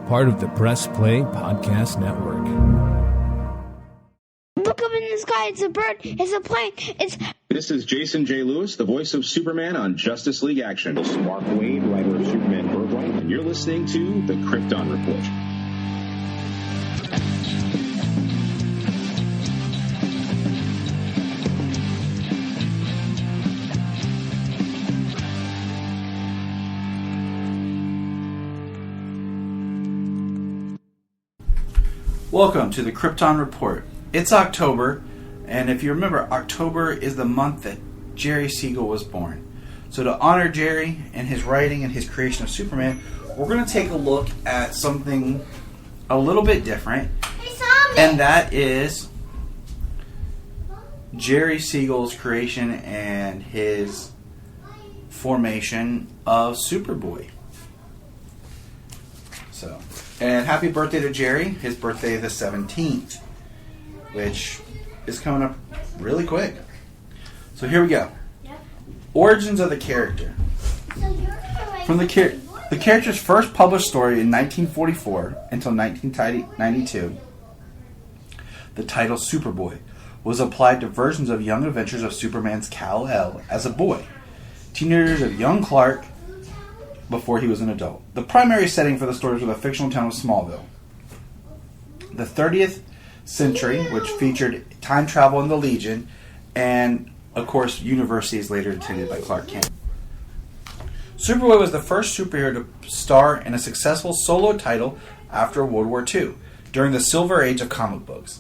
part of the Press Play Podcast Network. Look up in the sky, it's a bird, it's a plane, This is Jason J. Lewis, the voice of Superman on Justice League Action. This is Mark Wade, writer of Superman Birthright, and you're listening to the Krypton Report. Welcome to the Krypton Report. It's October, and if you remember, October is the month that Jerry Sigel was born. So to honor Jerry and his writing and his creation of Superman, we're going to take a look at something a little bit different, and that is Jerry Siegel's creation and his formation of Superboy. And happy birthday to Jerry. His birthday is the 17th, which is coming up really quick. So here we go. Origins of the character. From the character's first published story in 1944 until 1992, the title Superboy was applied to versions of Young Adventures of Superman's Kal-El as a boy, teenagers of young Clark, before he was an adult. The primary setting for the stories was the fictional town of Smallville. The 30th century, which featured time travel in the Legion, and, of course, universities later attended by Clark Kent. Superboy was the first superhero to star in a successful solo title after World War II, during the Silver Age of comic books.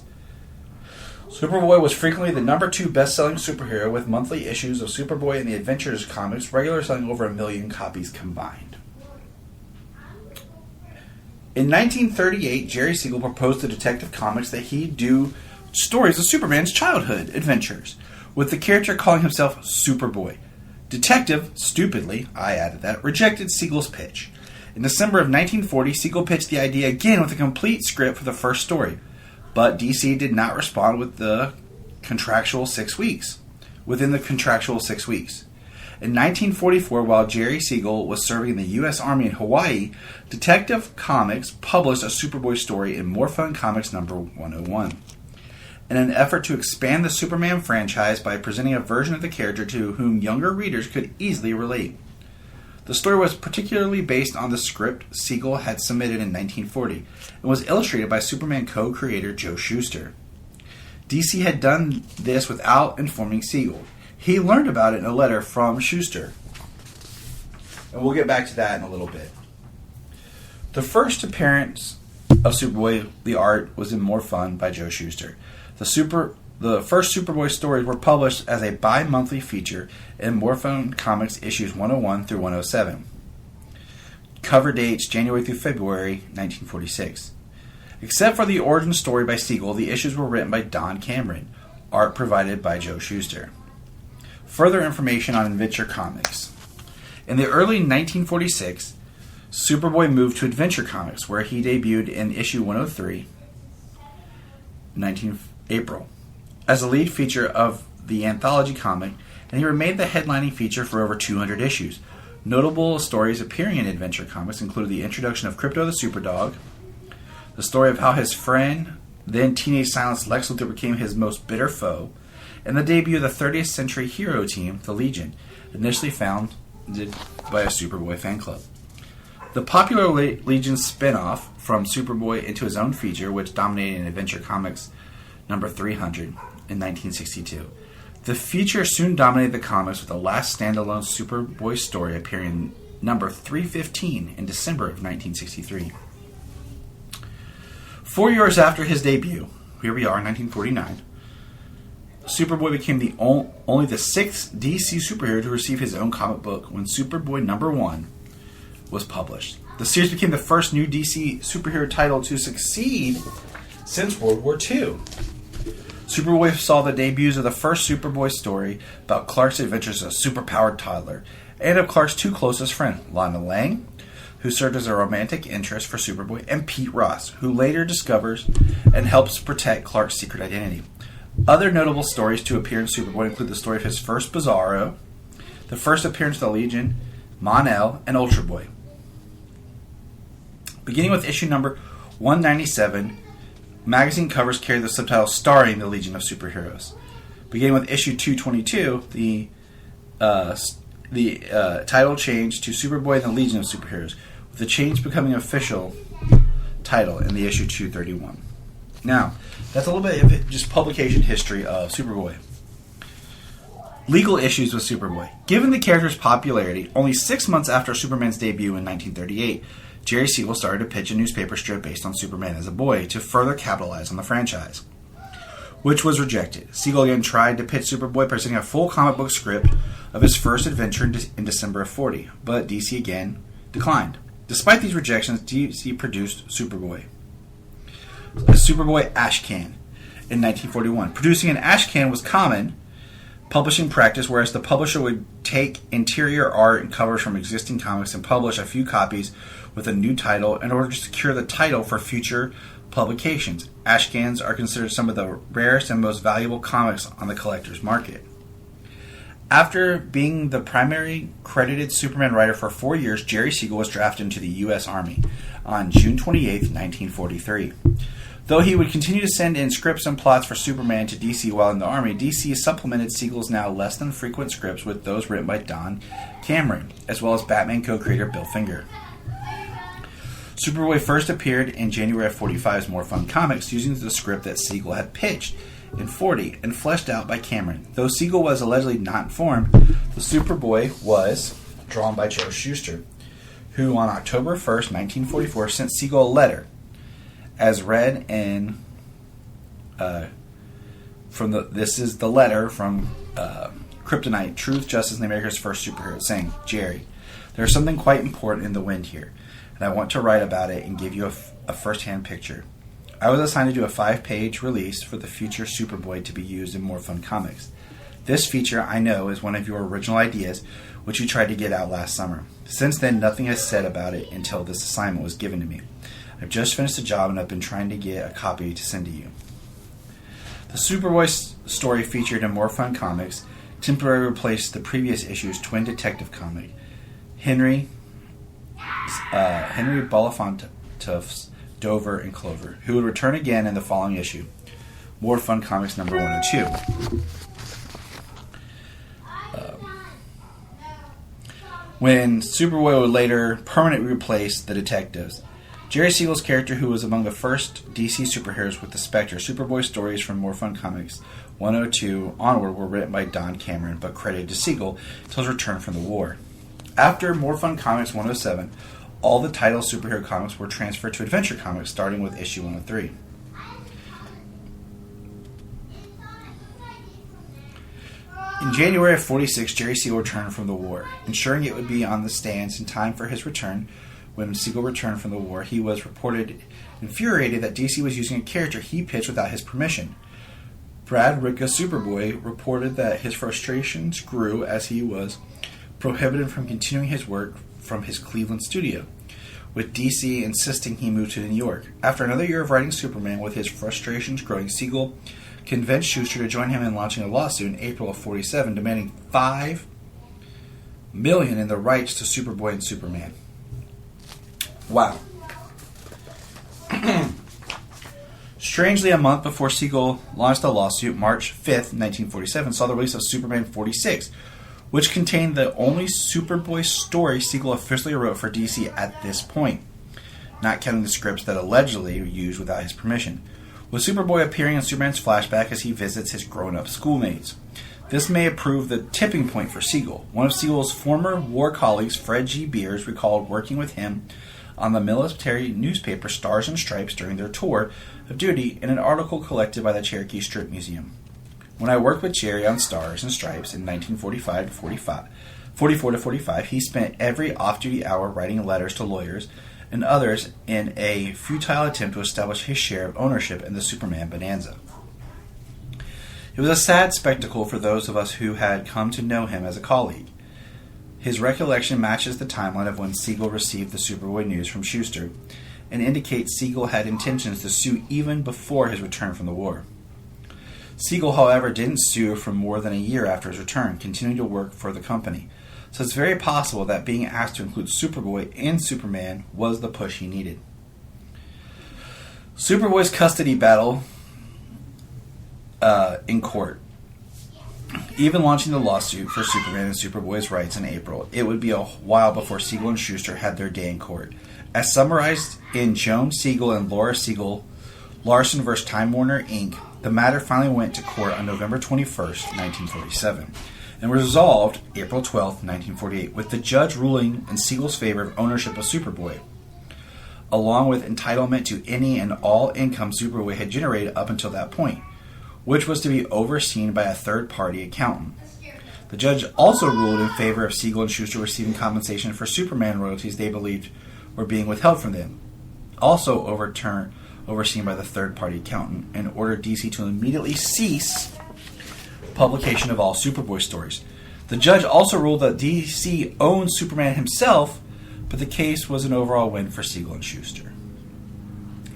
Superboy was frequently the number 2 best-selling superhero, with monthly issues of Superboy and the Adventures comics regularly selling over 1 million copies combined. In 1938, Jerry Siegel proposed to Detective Comics that he do stories of Superman's childhood adventures, with the character calling himself Superboy. Detective, stupidly, I added that, rejected Siegel's pitch. In December of 1940, Siegel pitched the idea again with a complete script for the first story. But DC did not respond within the contractual 6 weeks. In 1944, while Jerry Siegel was serving in the U.S. Army in Hawaii, Detective Comics published a Superboy story in More Fun Comics number 101. In an effort to expand the Superman franchise by presenting a version of the character to whom younger readers could easily relate. The story was particularly based on the script Siegel had submitted in 1940 and was illustrated by Superman co-creator Joe Shuster. DC had done this without informing Siegel. He learned about it in a letter from Shuster. And we'll get back to that in a little bit. The first appearance of Superboy, the art, was in More Fun by Joe Shuster. The first Superboy stories were published as a bi-monthly feature in More Fun Comics issues 101 through 107. Cover dates January through February 1946. Except for the origin story by Siegel, the issues were written by Don Cameron, art provided by Joe Shuster. Further information on Adventure Comics. In the early 1946, Superboy moved to Adventure Comics, where he debuted in issue 103, 19 April. As a lead feature of the anthology comic, and he remained the headlining feature for over 200 issues. Notable stories appearing in Adventure Comics include the introduction of Krypto the Superdog, the story of how his friend, then teenage Silence Lex Luthor, became his most bitter foe, and the debut of the 30th century hero team, the Legion, initially founded by a Superboy fan club. The popular Legion spin-off from Superboy into his own feature, which dominated in Adventure Comics number 300 in 1962. The feature soon dominated the comics, with the last standalone Superboy story appearing in number 315 in December of 1963. 4 years after his debut, here we are in 1949, Superboy became only the 6th DC superhero to receive his own comic book when Superboy number 1 was published. The series became the first new DC superhero title to succeed since World War II. Superboy saw the debuts of the first Superboy story about Clark's adventures as a superpowered toddler, and of Clark's 2 closest friends, Lana Lang, who served as a romantic interest for Superboy, and Pete Ross, who later discovers and helps protect Clark's secret identity. Other notable stories to appear in Superboy include the story of his first Bizarro, the first appearance of the Legion, Mon-El, and Ultra Boy. Beginning with issue number 197, magazine covers carry the subtitle starring the Legion of Superheroes. Beginning with issue 222, the title changed to Superboy and the Legion of Superheroes, with the change becoming official title in the issue 231. Now, that's a little bit of just publication history of Superboy. Legal issues with Superboy. Given the character's popularity, only 6 months after Superman's debut in 1938, Jerry Siegel started to pitch a newspaper strip based on Superman as a boy to further capitalize on the franchise, which was rejected. Siegel again tried to pitch Superboy, presenting a full comic book script of his first adventure in December of 40, but DC again declined. Despite these rejections, DC produced Superboy. The Superboy Ash Can in 1941. Producing an ash can was common publishing practice, whereas the publisher would take interior art and covers from existing comics and publish a few copies with a new title in order to secure the title for future publications. Ash cans are considered some of the rarest and most valuable comics on the collector's market. After being the primary credited Superman writer for 4 years, Jerry Siegel was drafted into the U.S. Army on June 28, 1943. Though he would continue to send in scripts and plots for Superman to DC while in the Army, DC supplemented Siegel's now less than frequent scripts with those written by Don Cameron, as well as Batman co-creator Bill Finger. Superboy first appeared in January of 45's More Fun Comics using the script that Siegel had pitched in 40 and fleshed out by Cameron. Though Siegel was allegedly not informed, the Superboy was drawn by Joe Shuster, who on October 1st, 1944 sent Siegel a letter, as read in this is the letter from Kryptonite, Truth, Justice, and America's First Superhero, saying, Jerry, there's something quite important in the wind here, and I want to write about it and give you a first-hand picture. I was assigned to do a 5-page release for the future Superboy to be used in More Fun Comics. This feature, I know, is one of your original ideas, which you tried to get out last summer. Since then, nothing has said about it until this assignment was given to me. I've just finished the job and I've been trying to get a copy to send to you. The Superboy story featured in More Fun Comics temporarily replaced the previous issue's twin detective comic, Henry Belafonte's Dover and Clover, who would return again in the following issue, More Fun Comics number 102. When Superboy would later permanently replace the detectives. Jerry Siegel's character, who was among the first DC superheroes with the Spectre, Superboy stories from More Fun Comics 102 onward were written by Don Cameron, but credited to Siegel until his return from the war. After More Fun Comics 107, all the title superhero comics were transferred to Adventure Comics, starting with issue 103. In January of 46, Jerry Siegel returned from the war. Ensuring it would be on the stands in time for his return, when Siegel returned from the war, he was reported infuriated that DC was using a character he pitched without his permission. Brad Ricka Superboy reported that his frustrations grew as he was prohibited from continuing his work from his Cleveland studio, with DC insisting he move to New York. After another year of writing Superman with his frustrations growing, Siegel convinced Shuster to join him in launching a lawsuit in April of 47, demanding $5 million in the rights to Superboy and Superman. Wow. Strangely, a month before Siegel launched the lawsuit, March 5th, 1947, saw the release of Superman 46, which contained the only Superboy story Siegel officially wrote for DC at this point, not counting the scripts that allegedly were used without his permission, with Superboy appearing in Superman's flashback as he visits his grown-up schoolmates. This may have proved the tipping point for Siegel. One of Siegel's former war colleagues, Fred G. Beers, recalled working with him on the military newspaper Stars and Stripes during their tour of duty in an article collected by the Cherokee Strip Museum. When I worked with Jerry on Stars and Stripes in 1944 to 45, he spent every off-duty hour writing letters to lawyers and others in a futile attempt to establish his share of ownership in the Superman bonanza. It was a sad spectacle for those of us who had come to know him as a colleague. His recollection matches the timeline of when Siegel received the Superboy news from Shuster and indicates Siegel had intentions to sue even before his return from the war. Siegel, however, didn't sue for more than a year after his return, continuing to work for the company. So it's very possible that being asked to include Superboy and Superman was the push he needed. Superboy's custody battle in court. Even launching the lawsuit for Superman and Superboy's rights in April, it would be a while before Siegel and Schuster had their day in court. As summarized in Joan Siegel and Laura Siegel, Larson vs. Time Warner, Inc., the matter finally went to court on November 21st, 1947, and was resolved April 12th, 1948, with the judge ruling in Siegel's favor of ownership of Superboy, along with entitlement to any and all income Superboy had generated up until that point, which was to be overseen by a third-party accountant. The judge also ruled in favor of Siegel and Schuster receiving compensation for Superman royalties they believed were being withheld from them, also overseen by the third-party accountant, and ordered DC to immediately cease publication of all Superboy stories. The judge also ruled that DC owned Superman himself, but the case was an overall win for Siegel and Schuster.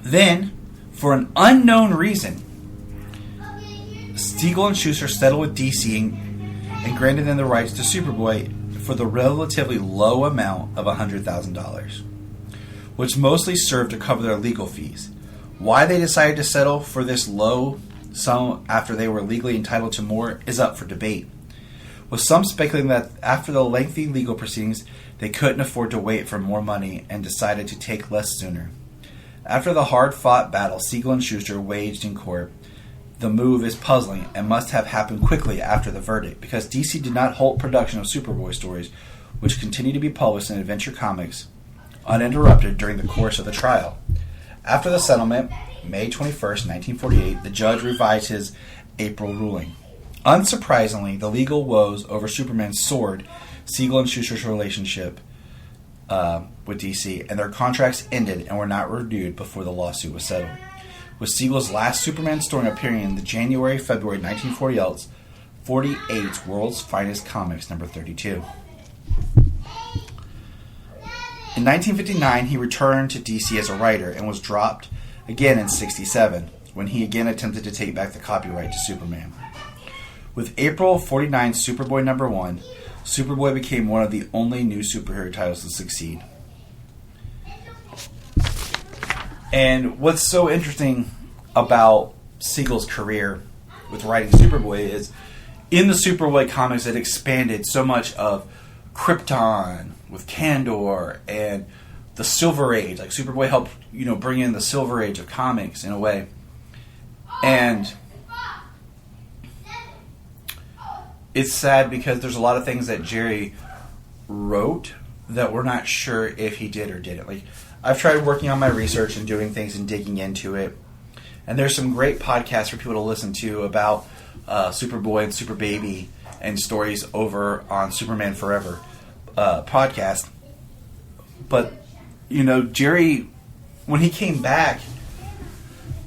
Then, for an unknown reason, Siegel and Schuster settled with DC and granted them the rights to Superboy for the relatively low amount of $100,000, which mostly served to cover their legal fees. Why they decided to settle for this low sum after they were legally entitled to more is up for debate, with some speculating that after the lengthy legal proceedings, they couldn't afford to wait for more money and decided to take less sooner. After the hard-fought battle Siegel and Schuster waged in court, the move is puzzling and must have happened quickly after the verdict, because DC did not halt production of Superboy stories, which continue to be published in Adventure Comics, uninterrupted during the course of the trial. After the settlement, May 21st, 1948, the judge revised his April ruling. Unsurprisingly, the legal woes over Superman soared Siegel and Schuster's relationship with DC, and their contracts ended and were not renewed before the lawsuit was settled, with Siegel's last Superman story appearing in the January-February 1948 World's Finest Comics number 32. In 1959, he returned to DC as a writer and was dropped again in 1967, when he again attempted to take back the copyright to Superman. With April 49 Superboy number 1, Superboy became one of the only new superhero titles to succeed. And what's so interesting about Siegel's career with writing Superboy is, in the Superboy comics, it expanded so much of Krypton with Kandor and the Silver Age. Like, Superboy helped, bring in the Silver Age of comics in a way. And it's sad because there's a lot of things that Jerry wrote that we're not sure if he did or didn't. Like, I've tried working on my research and doing things and digging into it. And there's some great podcasts for people to listen to about Superboy and Super Baby and stories over on Superman Forever podcast. But, Jerry, when he came back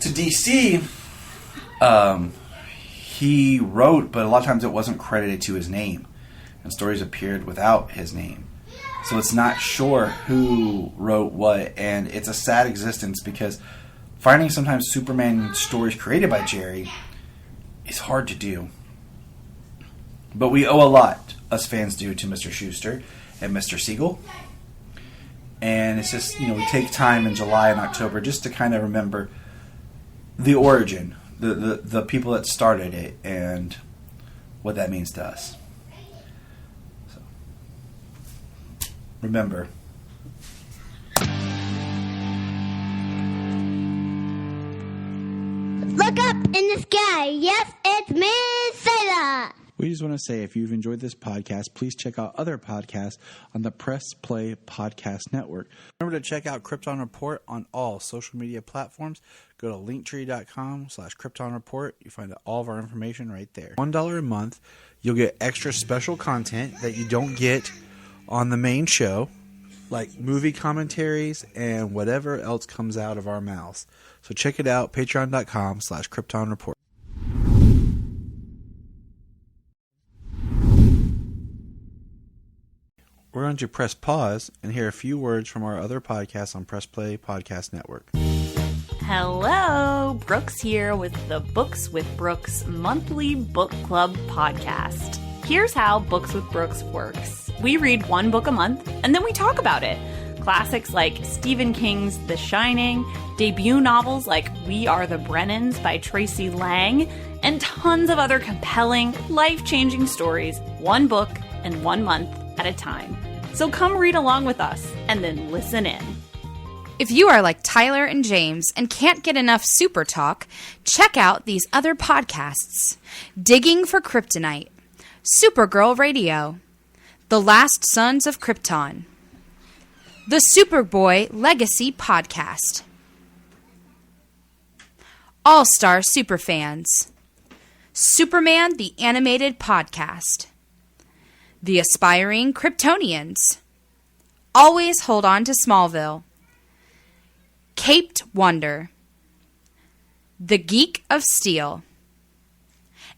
to DC, he wrote, but a lot of times it wasn't credited to his name. And stories appeared without his name. So it's not sure who wrote what, and it's a sad existence because finding sometimes Superman stories created by Jerry is hard to do. But we owe a lot, us fans do, to Mr. Schuster and Mr. Siegel. And it's just, we take time in July and October just to kind of remember the origin, the people that started it, and what that means to us. So, remember. Look up in the sky. Yes, it's Miss Sailor. We just want to say, if you've enjoyed this podcast, please check out other podcasts on the Press Play Podcast Network. Remember to check out Krypton Report on all social media platforms. Go to linktree.com/Krypton Report. You find all of our information right there. $1 a month, you'll get extra special content that you don't get on the main show, like movie commentaries and whatever else comes out of our mouths. So check it out, patreon.com/Krypton Report. We're going to press pause and hear a few words from our other podcasts on Press Play Podcast Network. Hello, Brooks here with the Books with Brooks monthly book club podcast. Here's how Books with Brooks works. We read one book a month and then we talk about it. Classics like Stephen King's The Shining, debut novels like We Are the Brennans by Tracy Lang, and tons of other compelling, life-changing stories, one book and 1 month at a time. So come read along with us and then listen in. If you are like Tyler and James and can't get enough Super Talk, check out these other podcasts. Digging for Kryptonite, Supergirl Radio, The Last Sons of Krypton, the Superboy Legacy Podcast, All-Star Superfans, Superman the Animated Podcast, The Aspiring Kryptonians, Always Hold On to Smallville, Caped Wonder, The Geek of Steel,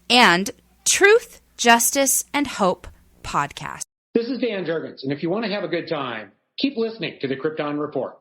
and Truth, Justice, and Hope Podcast. This is Dan Jurgens, and if you want to have a good time, keep listening to the Krypton Report.